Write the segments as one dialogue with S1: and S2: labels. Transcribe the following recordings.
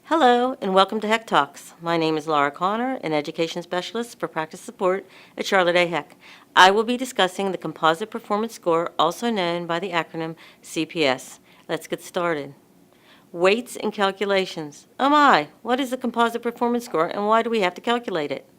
S1: Hello, and welcome to HEC Talks. My name is Laura Connor, an Education Specialist for Practice Support at Charlotte A. HEC. I will be discussing the Composite Performance Score, also known by the acronym CPS. Let's get started. Weights and calculations. Oh my, what is the Composite Performance Score, and why do we have to calculate it?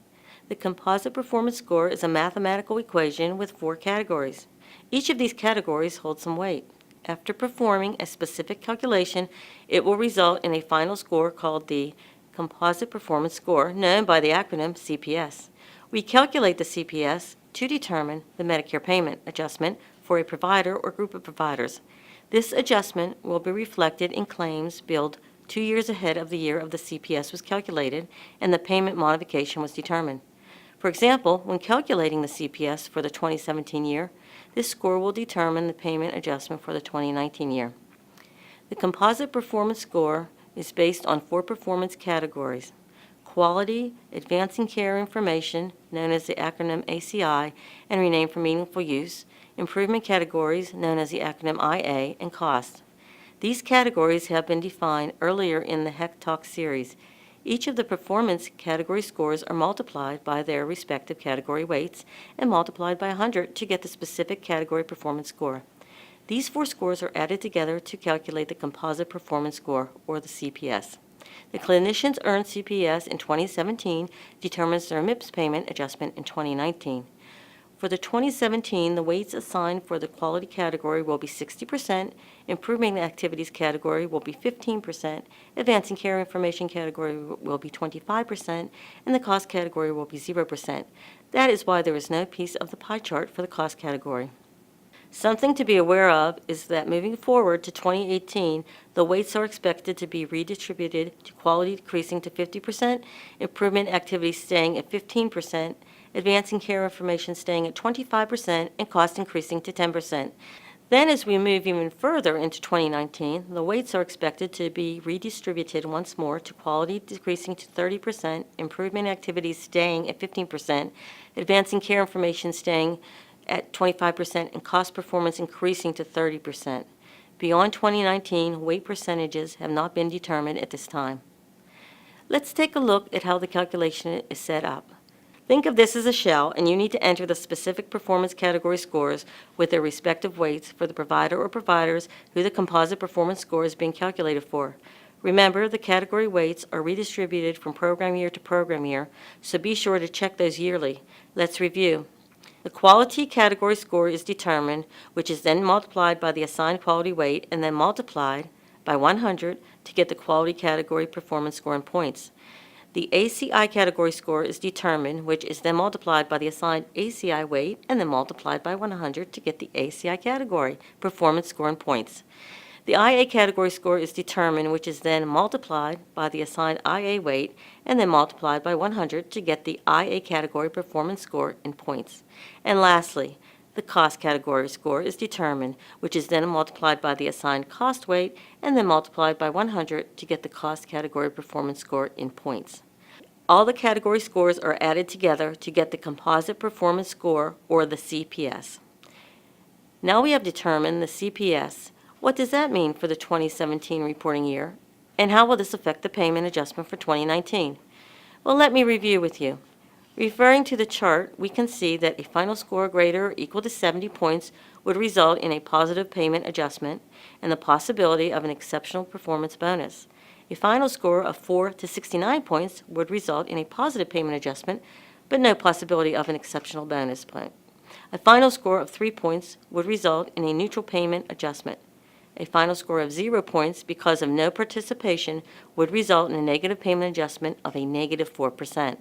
S1: The Composite Performance Score is a mathematical equation with 4 categories. Each of these categories holds some weight. After performing a specific calculation, it will result in a final score called the Composite Performance Score, known by the acronym CPS. We calculate the CPS to determine the Medicare payment adjustment for a provider or group of providers. This adjustment will be reflected in claims billed 2 years ahead of the year of the CPS was calculated and the payment modification was determined. For example, when calculating the CPS for the 2017 year, this score will determine the payment adjustment for the 2019 year. The Composite Performance Score is based on 4 performance categories: quality, advancing care information, known as the acronym ACI and renamed for meaningful use, improvement categories, known as the acronym IA, and cost. These categories have been defined earlier in the HEC Talk series. Each of the performance category scores are multiplied by their respective category weights and multiplied by 100 to get the specific category performance score. These 4 scores are added together to calculate the Composite Performance Score, or the CPS. The clinicians earned CPS in 2017 determines their MIPS payment adjustment in 2019. For the 2017, the weights assigned for the quality category will be 60%, improving the activities category will be 15%, advancing care information category will be 25%, and the cost category will be 0%. That is why there is no piece of the pie chart for the cost category. Something to be aware of is that moving forward to 2018, the weights are expected to be redistributed to quality decreasing to 50%, improvement activities staying at 15%, advancing care information staying at 25%, and cost increasing to 10%. Then as we move even further into 2019, the weights are expected to be redistributed once more to quality decreasing to 30%, improvement activities staying at 15%, advancing care information staying at 25%, and cost performance increasing to 30%. Beyond 2019, weight percentages have not been determined at this time. Let's take a look at how the calculation is set up. Think of this as a shell, and you need to enter the specific performance category scores with their respective weights for the provider or providers who the Composite Performance Score is being calculated for. Remember, the category weights are redistributed from program year to program year, so be sure to check those yearly. Let's review. The quality category score is determined, which is then multiplied by the assigned quality weight and then multiplied by 100 to get the quality category performance score in points. The ACI category score is determined, which is then multiplied by the assigned ACI weight and then multiplied by 100 to get the ACI category performance score in points. The IA category score is determined, which is then multiplied by the assigned IA weight and then multiplied by 100 to get the IA category performance score in points. And lastly, the cost category score is determined, which is then multiplied by the assigned cost weight and then multiplied by 100 to get the cost category performance score in points. All the category scores are added together to get the Composite Performance Score, or the CPS. Now we have determined the CPS. What does that mean for the 2017 reporting year, and how will this affect the payment adjustment for 2019? Well, let me review with you. Referring to the chart, we can see that a final score greater or equal to 70 points would result in a positive payment adjustment and the possibility of an exceptional performance bonus. A final score of 4 to 69 points would result in a positive payment adjustment, but no possibility of an exceptional bonus point. A final score of 3 points would result in a neutral payment adjustment. A final score of 0 points because of no participation would result in a negative payment adjustment of a negative 4%.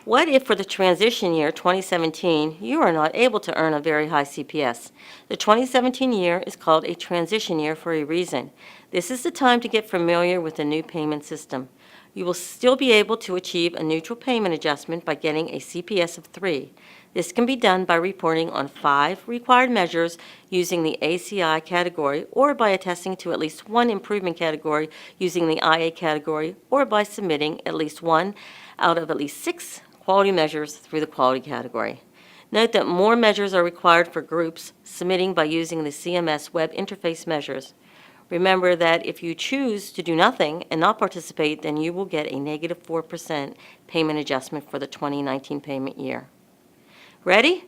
S1: What if for the transition year 2017 you are not able to earn a very high CPS? The 2017 year is called a transition year for a reason. This is the time to get familiar with the new payment system. You will still be able to achieve a neutral payment adjustment by getting a CPS of 3. This can be done by reporting on 5 required measures using the ACI category, or by attesting to at least 1 improvement category using the IA category, or by submitting at least 1 out of at least 6 quality measures through the quality category. Note that more measures are required for groups submitting by using the CMS web interface measures. Remember that if you choose to do nothing and not participate, then you will get a negative 4% payment adjustment for the 2019 payment year. Ready?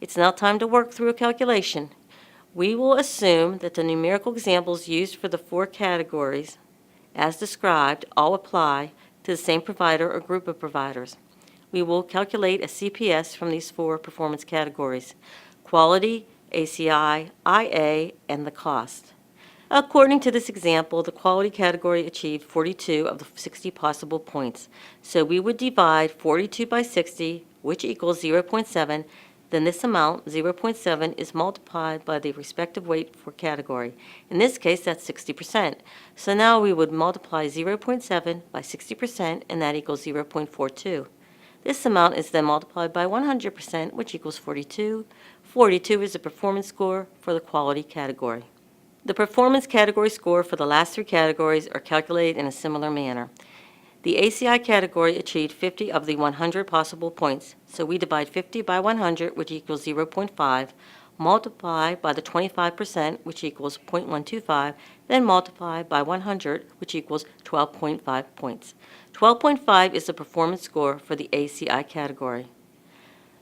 S1: It's now time to work through a calculation. We will assume that the numerical examples used for the 4 categories, as described, all apply to the same provider or group of providers. We will calculate a CPS from these 4 performance categories: quality, ACI, IA, and the cost. According to this example, the quality category achieved 42 of the 60 possible points. So we would divide 42 by 60, which equals 0.7. Then this amount, 0.7, is multiplied by the respective weight for category. In this case, that's 60%. So now we would multiply 0.7 by 60%, and that equals 0.42. This amount is then multiplied by 100%, which equals 42. 42 is the performance score for the quality category. The performance category score for the last 3 categories are calculated in a similar manner. The ACI category achieved 50 of the 100 possible points, so we divide 50 by 100, which equals 0.5, multiply by the 25%, which equals 0.125, then multiply by 100, which equals 12.5 points. 12.5 is the performance score for the ACI category.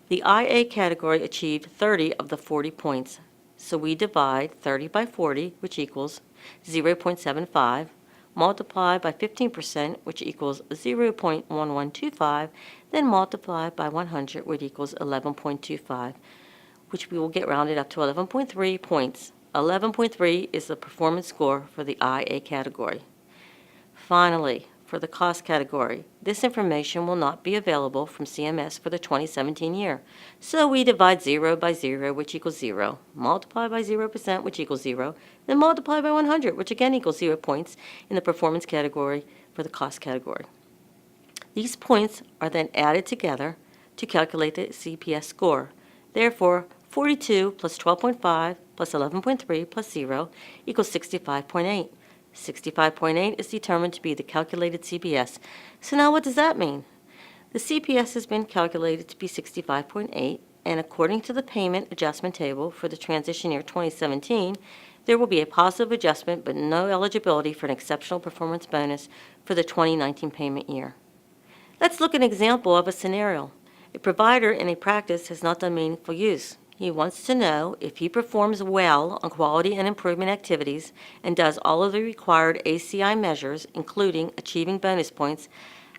S1: The IA category achieved 30 of the 40 points, so we divide 30 by 40, which equals 0.75, multiply by 15%, which equals 0.1125, then multiply by 100, which equals 11.25, which we will get rounded up to 11.3 points. 11.3 is the performance score for the IA category. Finally, for the cost category, this information will not be available from CMS for the 2017 year. So we divide 0 by 0, which equals 0, multiply by 0%, which equals 0, then multiply by 100, which again equals 0 points in the performance category for the cost category. These points are then added together to calculate the CPS score. Therefore, 42 plus 12.5 plus 11.3 plus 0 equals 65.8. 65.8 is determined to be the calculated CPS. So now what does that mean? The CPS has been calculated to be 65.8, and according to the payment adjustment table for the transition year 2017, there will be a positive adjustment but no eligibility for an exceptional performance bonus for the 2019 payment year. Let's look at an example of a scenario. A provider in a practice has not done meaningful use. He wants to know if he performs well on quality and improvement activities and does all of the required ACI measures, including achieving bonus points,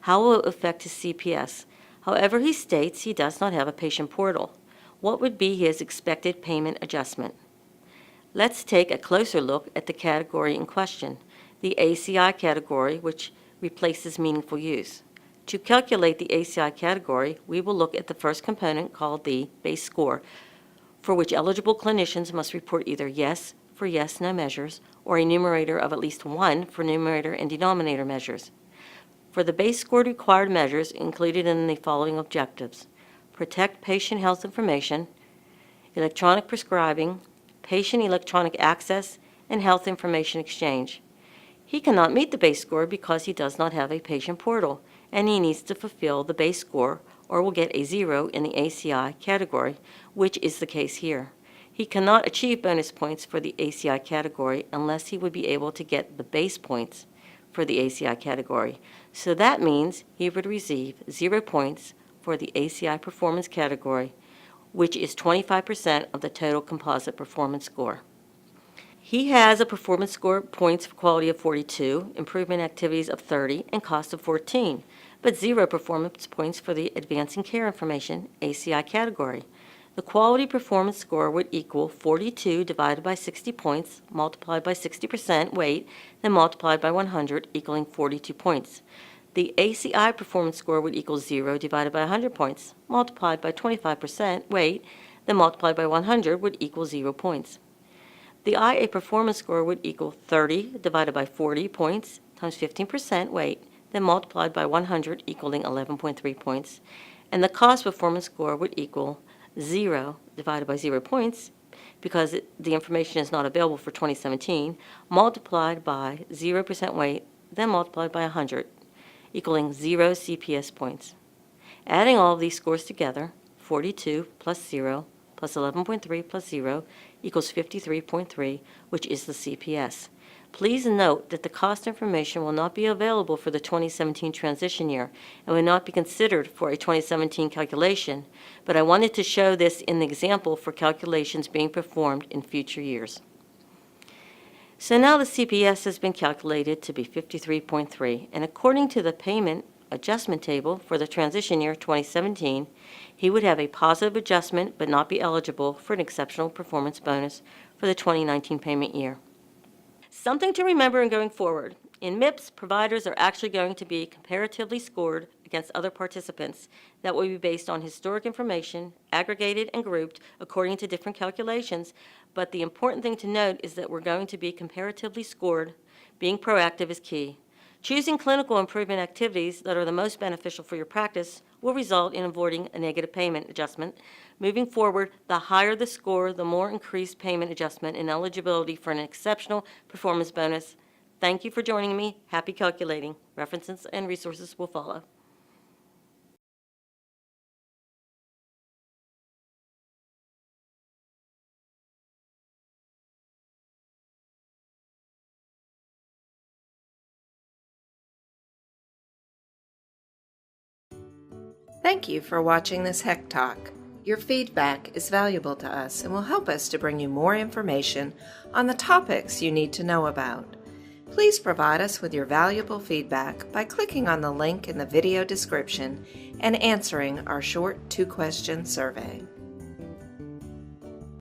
S1: how will it affect his CPS? However, he states he does not have a patient portal. What would be his expected payment adjustment? Let's take a closer look at the category in question, the ACI category, which replaces meaningful use. To calculate the ACI category, we will look at the first component called the base score, for which eligible clinicians must report either yes for yes, no measures, or a numerator of at least 1 for numerator and denominator measures. For the base score required measures included in the following objectives: protect patient health information, electronic prescribing, patient electronic access, and health information exchange. He cannot meet the base score because he does not have a patient portal, and he needs to fulfill the base score or will get a 0 in the ACI category, which is the case here. He cannot achieve bonus points for the ACI category unless he would be able to get the base points for the ACI category. So that means he would receive 0 points for the ACI performance category, which is 25% of the total composite performance score. He has a performance score points for quality of 42, improvement activities of 30, and cost of 14, but 0 performance points for the advancing care information ACI category. The quality performance score would equal 42 divided by 60 points, multiplied by 60% weight, then multiplied by 100, equaling 42 points. The ACI performance score would equal 0 divided by 100 points, multiplied by 25% weight, then multiplied by 100 would equal 0 points. The IA performance score would equal 30 divided by 40 points times 15% weight, then multiplied by 100, equaling 11.3 points. And the cost performance score would equal 0 divided by 0 points, because the information is not available for 2017, multiplied by 0% weight, then multiplied by 100, equaling 0 CPS points. Adding all of these scores together, 42 plus 0 plus 11.3 plus 0 equals 53.3, which is the CPS. Please note that the cost information will not be available for the 2017 transition year and will not be considered for a 2017 calculation, but I wanted to show this in the example for calculations being performed in future years. So now the CPS has been calculated to be 53.3, and according to the payment adjustment table for the transition year 2017, he would have a positive adjustment but not be eligible for an exceptional performance bonus for the 2019 payment year. Something to remember in going forward. In MIPS, providers are actually going to be comparatively scored against other participants that will be based on historic information, aggregated and grouped according to different calculations, but the important thing to note is that we're going to be comparatively scored. Being proactive is key. Choosing clinical improvement activities that are the most beneficial for your practice will result in avoiding a negative payment adjustment. Moving forward, the higher the score, the more increased payment adjustment and eligibility for an exceptional performance bonus. Thank you for joining me. Happy calculating. References and resources will follow.
S2: Thank you for watching this HEC Talk. Your feedback is valuable to us and will help us to bring you more information on the topics you need to know about. Please provide us with your valuable feedback by clicking on the link in the video description and answering our short 2-question survey.